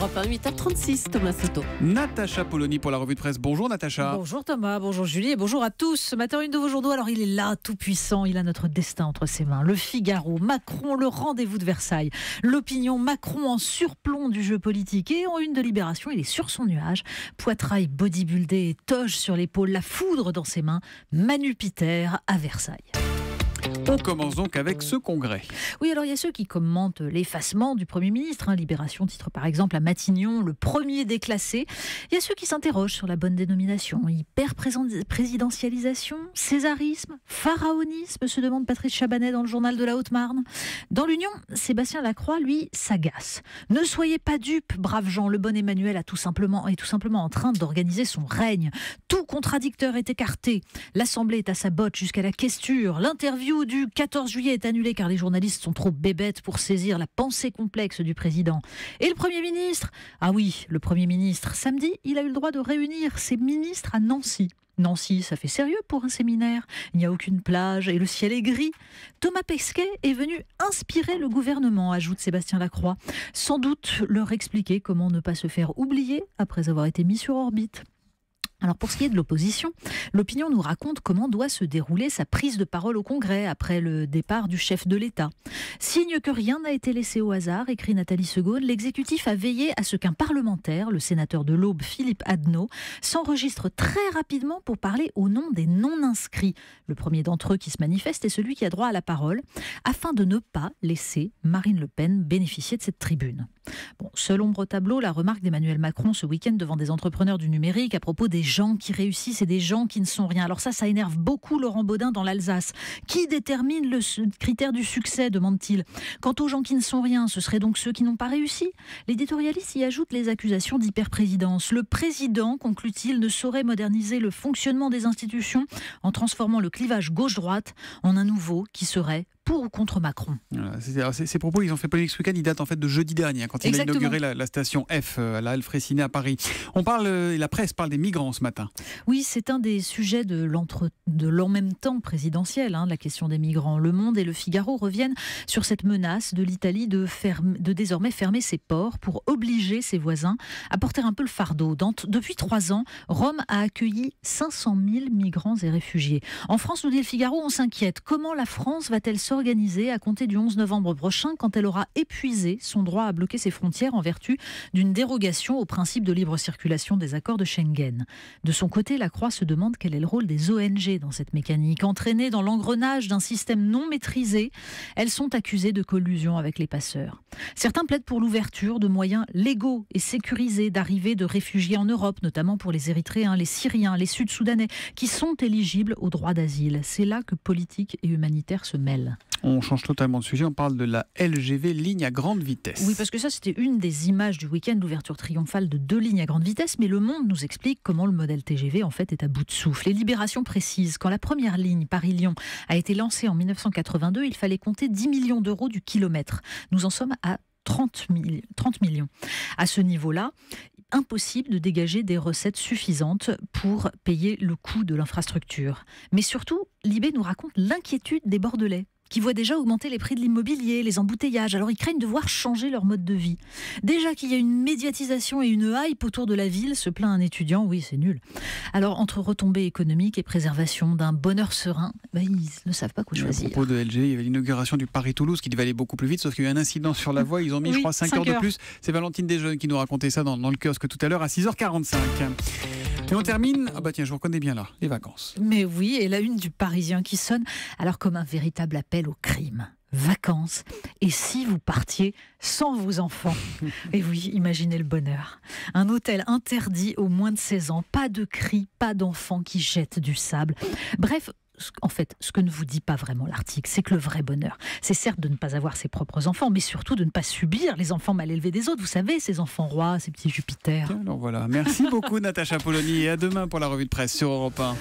Europe 1, 8h36, Thomas Soto. Natacha Polony pour la revue de presse. Bonjour Natacha. Bonjour Thomas, bonjour Julie et bonjour à tous. Ce matin, une de vos journaux, alors il est là, tout puissant, il a notre destin entre ses mains. Le Figaro, Macron, le rendez-vous de Versailles. L'opinion, Macron en surplomb du jeu politique. Et en une de Libération, il est sur son nuage. Poitrail bodybuildé et toge sur l'épaule, la foudre dans ses mains. Manu Piter à Versailles. On commence donc avec ce congrès. Oui, alors il y a ceux qui commentent l'effacement du Premier ministre. Libération titre par exemple à Matignon, le premier déclassé. Il y a ceux qui s'interrogent sur la bonne dénomination. Hyper-présidentialisation, césarisme, pharaonisme, se demande Patrice Chabanet dans le journal de la Haute-Marne. Dans l'Union, Sébastien Lacroix, lui, s'agace. Ne soyez pas dupes, braves gens, le bon Emmanuel est tout simplement en train d'organiser son règne. Tout contradicteur est écarté. L'Assemblée est à sa botte jusqu'à la questure. L'interview du 14 juillet est annulée car les journalistes sont trop bébêtes pour saisir la pensée complexe du président. Et le Premier ministre ? Ah oui, le Premier ministre. Samedi, il a eu le droit de réunir ses ministres à Nancy. Nancy, ça fait sérieux pour un séminaire. Il n'y a aucune plage et le ciel est gris. Thomas Pesquet est venu inspirer le gouvernement, ajoute Sébastien Lacroix. Sans doute leur expliquer comment ne pas se faire oublier après avoir été mis sur orbite. Alors pour ce qui est de l'opposition, l'opinion nous raconte comment doit se dérouler sa prise de parole au Congrès après le départ du chef de l'État. Signe que rien n'a été laissé au hasard, écrit Nathalie Segaud, l'exécutif a veillé à ce qu'un parlementaire, le sénateur de l'Aube Philippe Adnot, s'enregistre très rapidement pour parler au nom des non-inscrits. Le premier d'entre eux qui se manifeste est celui qui a droit à la parole, afin de ne pas laisser Marine Le Pen bénéficier de cette tribune. Bon, seule ombre au tableau, la remarque d'Emmanuel Macron ce week-end devant des entrepreneurs du numérique à propos des gens qui réussissent et des gens qui ne sont rien. Alors ça énerve beaucoup Laurent Baudin dans l'Alsace. Qui détermine le critère du succès, demande-t-il. Quant aux gens qui ne sont rien, ce seraient donc ceux qui n'ont pas réussi. L'éditorialiste y ajoute les accusations d'hyperprésidence. Le président, conclut-il, ne saurait moderniser le fonctionnement des institutions en transformant le clivage gauche-droite en un nouveau qui serait pour ou contre Macron. Voilà, ces propos, ils ont fait polémique ce week-end, ils datent en fait de jeudi dernier, quand il Exactement. a inauguré la station F à la Halle Fraissinet à Paris. La presse parle des migrants ce matin. Oui, c'est un des sujets de l'en même temps présidentiel, la question des migrants. Le Monde et le Figaro reviennent sur cette menace de l'Italie de désormais fermer ses ports pour obliger ses voisins à porter un peu le fardeau. Depuis 3 ans, Rome a accueilli 500 000 migrants et réfugiés. En France, nous dit le Figaro, on s'inquiète. Comment la France va-t-elle s'organiser à compter du 11 novembre prochain quand elle aura épuisé son droit à bloquer ses frontières en vertu d'une dérogation au principe de libre circulation des accords de Schengen. De son côté, Lacroix se demande quel est le rôle des ONG dans cette mécanique. Entraînées dans l'engrenage d'un système non maîtrisé, elles sont accusées de collusion avec les passeurs. Certains plaident pour l'ouverture de moyens légaux et sécurisés d'arrivée de réfugiés en Europe, notamment pour les Érythréens, les Syriens, les Sud-Soudanais, qui sont éligibles au droit d'asile. C'est là que politique et humanitaire se mêlent. On change totalement de sujet, on parle de la LGV, ligne à grande vitesse. Oui, parce que ça, c'était une des images du week-end, l'ouverture triomphale de 2 lignes à grande vitesse, mais Le Monde nous explique comment le modèle TGV, en fait, est à bout de souffle. Les Libérations précisent, quand la première ligne Paris-Lyon a été lancée en 1982, il fallait compter 10 millions d'euros du kilomètre. Nous en sommes à 30 millions. À ce niveau-là, impossible de dégager des recettes suffisantes pour payer le coût de l'infrastructure. Mais surtout, Libé nous raconte l'inquiétude des Bordelais, qui voient déjà augmenter les prix de l'immobilier, les embouteillages. Alors ils craignent de voir changer leur mode de vie. Déjà qu'il y a une médiatisation et une hype autour de la ville, se plaint un étudiant, oui c'est nul. Alors entre retombées économiques et préservation d'un bonheur serein, ils ne savent pas quoi choisir. À propos de LG, il y avait l'inauguration du Paris-Toulouse qui devait aller beaucoup plus vite, sauf qu'il y a eu un incident sur la voie, ils ont mis je crois 5 heures de plus. C'est Valentine Desjeunes qui nous racontait ça dans le kiosque tout à l'heure à 6h45. Et on termine, je vous reconnais bien là, les vacances. Mais oui, et la une du Parisien qui sonne alors comme un véritable appel au crime. Vacances, et si vous partiez sans vos enfants? Et oui, imaginez le bonheur. Un hôtel interdit aux moins de 16 ans, pas de cris, pas d'enfants qui jettent du sable. Bref, en fait, ce que ne vous dit pas vraiment l'article, c'est que le vrai bonheur, c'est certes de ne pas avoir ses propres enfants, mais surtout de ne pas subir les enfants mal élevés des autres. Vous savez, ces enfants rois, ces petits Jupiters. Alors voilà, merci beaucoup Natacha Polony et à demain pour la revue de presse sur Europe 1.